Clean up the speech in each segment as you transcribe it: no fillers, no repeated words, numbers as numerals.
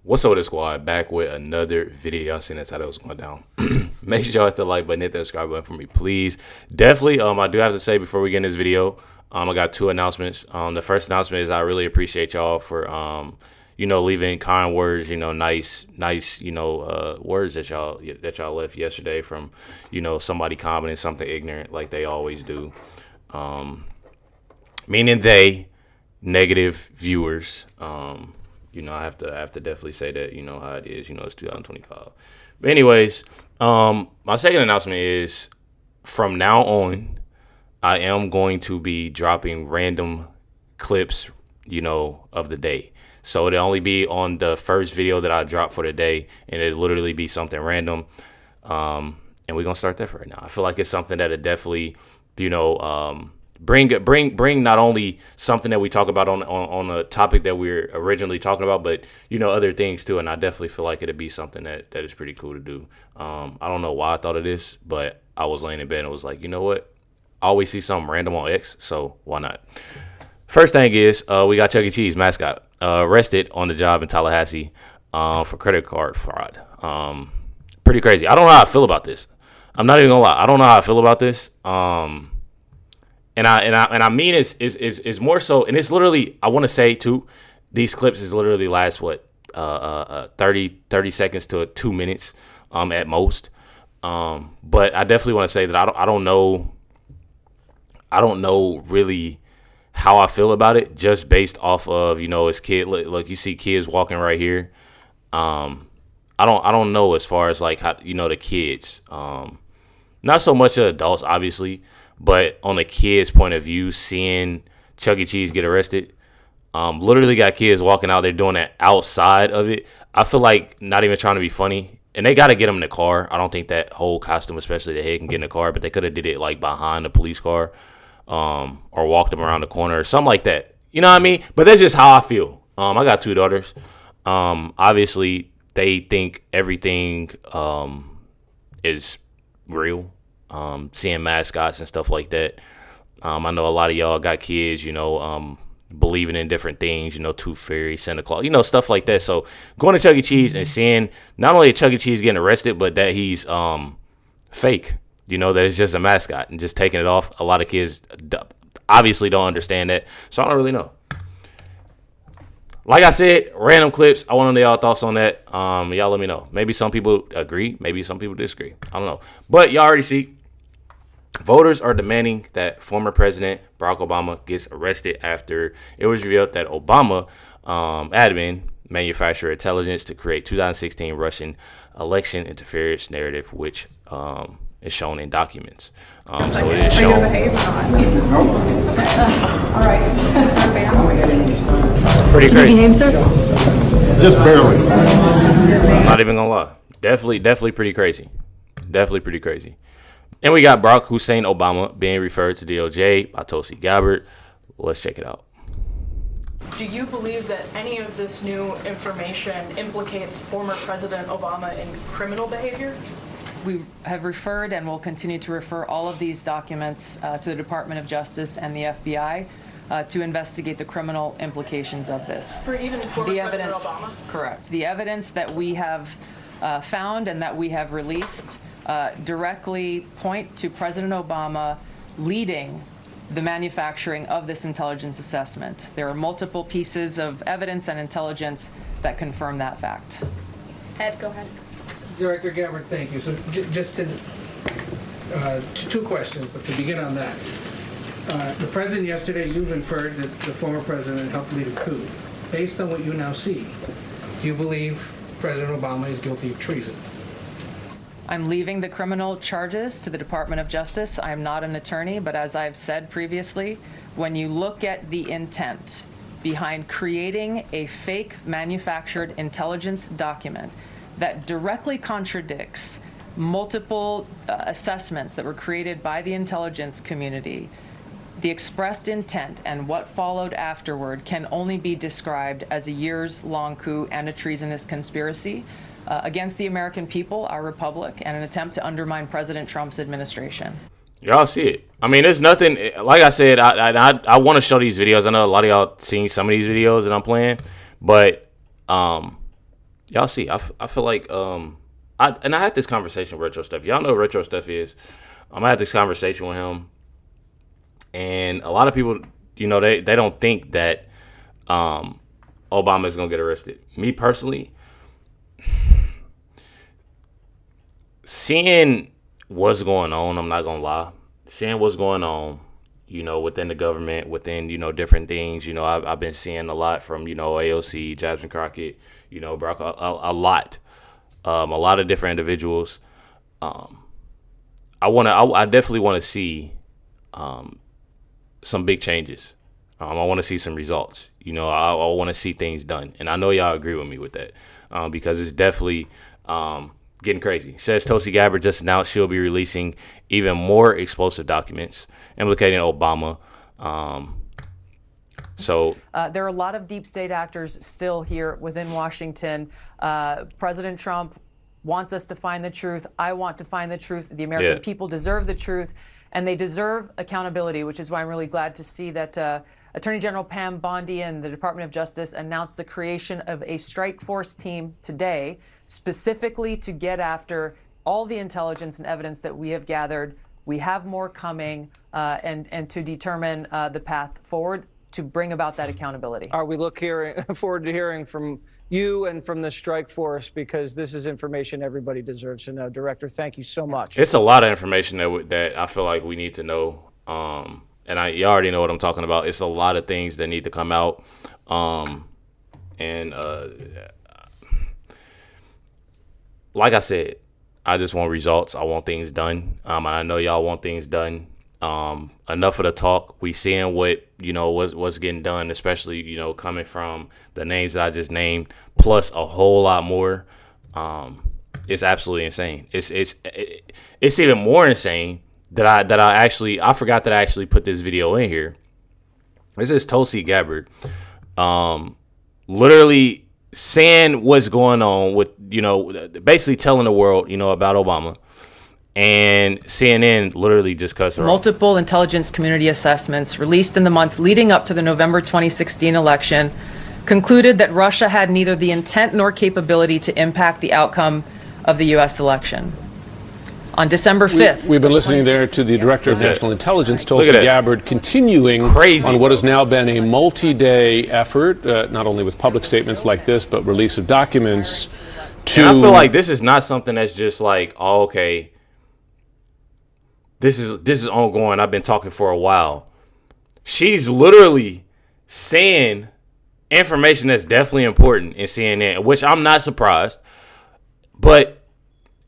What's up with the squad? Back with another video. Y'all seen that's how that was going down. Make sure y'all hit the like button, hit that subscribe button for me, please. Definitely, I do have to say before we get in this video, I got two announcements. The first announcement is I really appreciate y'all for leaving kind words, nice, words that y'all left yesterday from, somebody commenting something ignorant like they always do. Meaning they negative viewers. I have to definitely say that, how it is, it's 2025. But anyways, my second announcement is from now on, I am going to be dropping random clips, of the day. So it'll only be on the first video that I drop for the day, and it'll literally be something random. And we're going to start there for right now. I feel like it's something that'll definitely, bring not only something that we talk about on a topic that we're originally talking about, but other things too. And I definitely feel like it'd be something that is pretty cool to do. I don't know why I thought of this, but I was laying in bed and was like, you know what? I always see something random on X, so why not? First thing is we got ChuckECheese mascot arrested on the job in Tallahassee for credit card fraud. Pretty crazy. I don't know how I feel about this. I'm not even gonna lie. I don't know how I feel about this. And I mean it's more so, and it's literally, I want to say too, these clips is literally last 30 seconds to 2 minutes at most. But I definitely want to say that I don't know really how I feel about it, just based off of his kid. Like you see kids walking right here. I don't know as far as like how the kids. Not so much the adults, obviously. But on the kids' point of view, seeing ChuckECheese get arrested, literally got kids walking out there doing that outside of it. I feel like not even trying to be funny. And they got to get them in the car. I don't think that whole costume, especially the head, can get in the car. But they could have did it like behind the police car or walked them around the corner or something like that. You know what I mean? But that's just how I feel. I got two daughters. Obviously, they think everything is real. Seeing mascots and stuff like that. I know a lot of y'all got kids, believing in different things, Tooth Fairy, Santa Claus, stuff like that. So going to ChuckECheese and seeing not only ChuckECheese getting arrested, but that he's fake, that it's just a mascot and just taking it off. A lot of kids obviously don't understand that. So I don't really know. Like I said, random clips. I want to know y'all thoughts on that. Y'all let me know. Maybe some people agree. Maybe some people disagree. I don't know. But y'all already see. Voters are demanding that former President Barack Obama gets arrested after it was revealed that Obama admin manufactured intelligence to create 2016 Russian election interference narrative, which is shown in documents. So it is shown. All right. Pretty crazy. Just barely. I'm not even gonna lie. Definitely pretty crazy. Definitely pretty crazy. And we got Barack Hussein Obama being referred to DOJ by Tulsi Gabbard. Let's check it out. Do you believe that any of this new information implicates former President Obama in criminal behavior? We have referred and will continue to refer all of these documents to the Department of Justice and the FBI to investigate the criminal implications of this. For even former President Obama? Correct. The evidence that we have found and that we have released directly point to President Obama leading the manufacturing of this intelligence assessment. There are multiple pieces of evidence and intelligence that confirm that fact. Ed, go ahead. Director Gabbard, thank you. So just two questions, but to begin on that. The president yesterday, you've inferred that the former president helped lead a coup. Based on what you now see, do you believe President Obama is guilty of treason? I'm leaving the criminal charges to the Department of Justice. I am not an attorney, but as I've said previously, when you look at the intent behind creating a fake manufactured intelligence document that directly contradicts multiple assessments that were created by the intelligence community, the expressed intent and what followed afterward can only be described as a years-long coup and a treasonous conspiracy against the American people, our republic, and an attempt to undermine President Trump's administration. Y'all see it. I mean, there's nothing, like I said, I want to show these videos. I know a lot of y'all seen some of these videos that I'm playing, but y'all see, I feel like I had this conversation with Retro Stuff. Y'all know what Retro Stuff is. I had this conversation with him, and a lot of people, you know, they don't think that Obama is gonna get arrested. Me personally, seeing what's going on, I'm not gonna lie. Seeing what's going on, you know, within the government, within, you know, different things, you know, I've been seeing a lot from, you know, AOC, Jasmine Crockett, you know, Barack, a lot of different individuals. I definitely want to see some big changes. I want to see some results. You know, I want to see things done, and I know y'all agree with me with that because it's definitely getting crazy. Says Tulsi Gabbard just announced she'll be releasing even more explosive documents implicating Obama. There are a lot of deep state actors still here within Washington. President Trump wants us to find the truth. I want to find the truth. The American people deserve the truth, and they deserve accountability, which is why I'm really glad to see that Attorney General Pam Bondi and the Department of Justice announced the creation of a strike force team today, specifically to get after all the intelligence and evidence that we have gathered. We have more coming, and to determine the path forward to bring about that accountability. We look forward to hearing from you and from the strike force, because this is information everybody deserves to know. Director, thank you so much. It's a lot of information that I feel like we need to know. And you already know what I'm talking about. It's a lot of things that need to come out. Like I said, I just want results. I want things done. I know y'all want things done. Enough of the talk. We seeing what, you know, what's getting done, especially, you know, coming from the names that I just named, plus a whole lot more. It's absolutely insane. It's even more insane that I forgot that I actually put this video in here. This is Tulsi Gabbard, literally saying what's going on with, you know, basically telling the world, you know, about Obama. And CNN literally just cuts her off. Multiple intelligence community assessments released in the months leading up to the November 2016 election concluded that Russia had neither the intent nor capability to impact the outcome of the U.S. election. On December 5th. We've been listening there to the Director of National Intelligence, Tulsi Gabbard, continuing on what has now been a multi-day effort, not only with public statements like this, but release of documents to... And I feel like this is not something that's just like, oh, okay, this is ongoing. I've been talking for a while. She's literally saying information that's definitely important in CNN, which I'm not surprised. But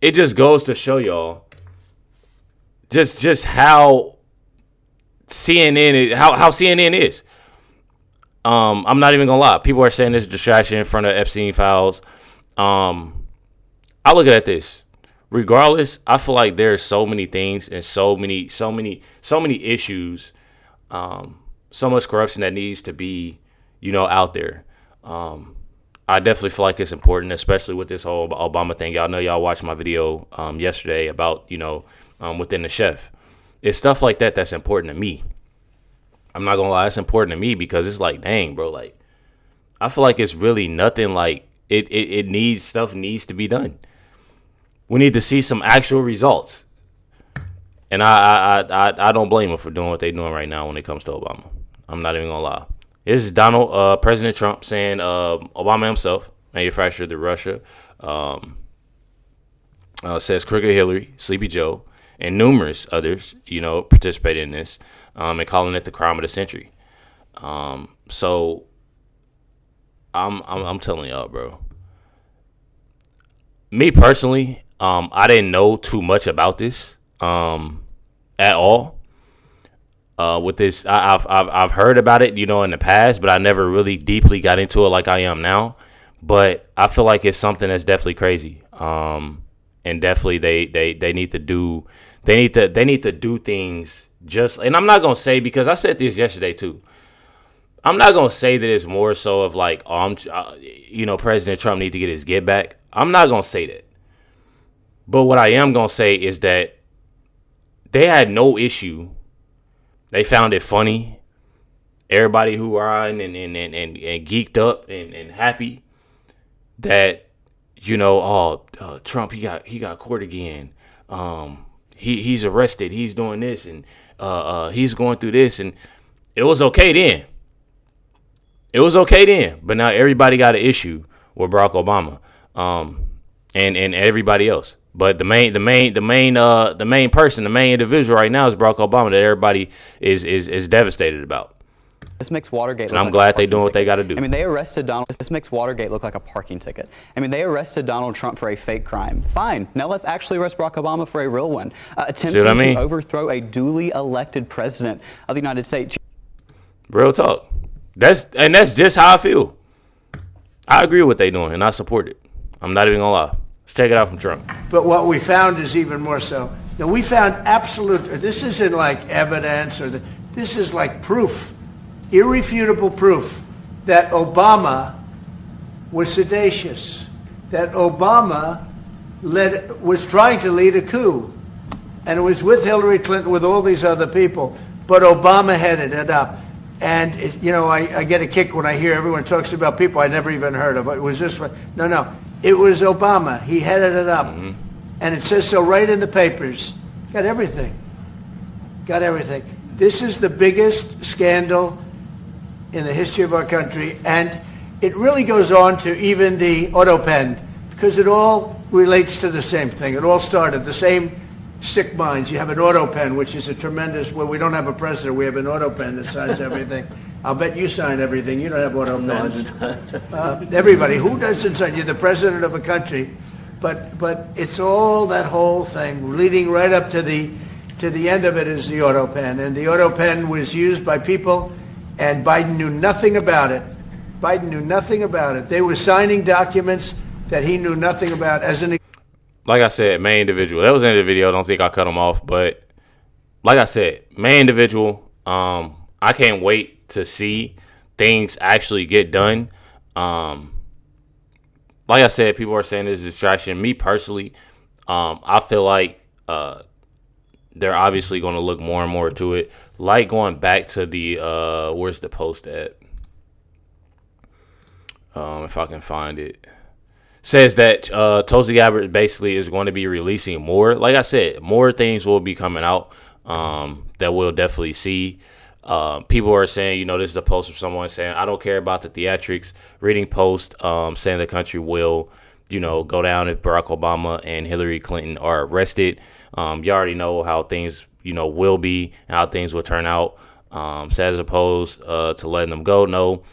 it just goes to show y'all just how CNN is. I'm not even gonna lie. People are saying this is a distraction in front of Epstein files. I look at this. Regardless, I feel like there's so many things and so many issues, so much corruption that needs to be, you know, out there. I definitely feel like it's important, especially with this whole Obama thing. Y'all know y'all watched my video yesterday about, you know, within the chef. It's stuff like that that's important to me. I'm not gonna lie, it's important to me because it's like, dang, bro, like I feel like it's really nothing like it needs to be done. We need to see some actual results. And I don't blame them for doing what they're doing right now when it comes to Obama. I'm not even gonna lie. This is President Trump saying Obama himself manufactured the Russia, says Crooked Hillary, Sleepy Joe, and numerous others, you know, participated in this, and calling it the crime of the century. So I'm telling y'all, bro. Me personally, I didn't know too much about this at all. With this, I've heard about it, you know, in the past, but I never really deeply got into it like I am now. But I feel like it's something that's definitely crazy. And definitely they need to do things just. And I'm not gonna say, because I said this yesterday too. I'm not gonna say that it's more so of like, you know, President Trump need to get his get back. I'm not gonna say that. But what I am gonna say is that they had no issue. They found it funny. Everybody who are and geeked up and happy that Trump, he got caught again. He's arrested. He's doing this, and he's going through this, and it was okay then. But now everybody got an issue with Barack Obama, and everybody else. But the main person, the main individual right now is Barack Obama that everybody is devastated about. This makes Watergate. And I'm glad they're doing what they got to do. I mean, they arrested Donald. This makes Watergate look like a parking ticket. I mean, they arrested Donald Trump for a fake crime. Fine. Now let's actually arrest Barack Obama for a real one. Attempting to overthrow a duly elected president of the United States. Real talk. That's just how I feel. I agree with what they're doing, and I support it. I'm not even gonna lie. Let's take it out from Trump. But what we found is even more so. Now, we found absolute. This isn't like evidence this is like proof. Irrefutable proof that Obama was seditious, that Obama was trying to lead a coup, and it was with Hillary Clinton, with all these other people, but Obama headed it up. And, I get a kick when I hear everyone talks about people I never even heard of. It was this one. No. It was Obama. He headed it up. Mm-hmm. And it says so right in the papers. Got everything. This is the biggest scandal in the history of our country, and it really goes on to even the auto pen, because it all relates to the same thing. It all started the same sick minds. You have an auto pen, which is a tremendous. Well, we don't have a president. We have an auto pen that signs everything. I'll bet you sign everything. You don't have auto pens. Everybody, who doesn't sign? You're the president of a country, but it's all that whole thing leading right up to the end of it is the auto pen, and the auto pen was used by people. And Biden knew nothing about it. They were signing documents that he knew nothing about. Like I said, main individual. That was in the video. I don't think I cut him off. But like I said, main individual. I can't wait to see things actually get done. Like I said, people are saying this is distraction. Me personally, I feel like they're obviously going to look more and more to it. Like going back to the, where's the post at? If I can find it. Says that Tulsi Gabbard basically is going to be releasing more. Like I said, more things will be coming out that we'll definitely see. People are saying, this is a post from someone saying, I don't care about the theatrics. Reading post saying the country will, go down if Barack Obama and Hillary Clinton are arrested. You already know how things, will be and how things will turn out. Says opposed to letting them go. No,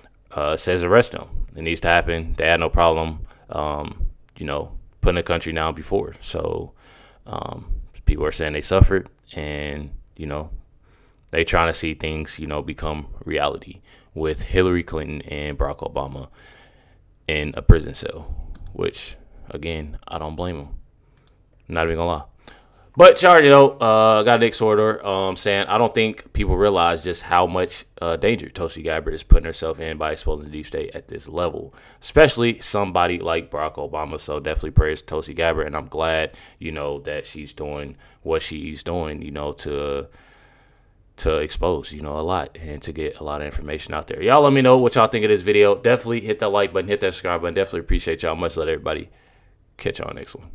says arrest them. It needs to happen. They had no problem, putting the country down before. So people are saying they suffered and, they trying to see things, become reality with Hillary Clinton and Barack Obama in a prison cell, which, again, I don't blame them. I'm not even gonna lie. But you already know, got a Nick Sorter saying, I don't think people realize just how much danger Tulsi Gabbard is putting herself in by exposing the deep state at this level, especially somebody like Barack Obama. So definitely prayers to Tulsi Gabbard, and I'm glad, that she's doing what she's doing, to expose, a lot and to get a lot of information out there. Y'all let me know what y'all think of this video. Definitely hit that like button, hit that subscribe button. Definitely appreciate y'all. Much love, everybody. Catch y'all next one.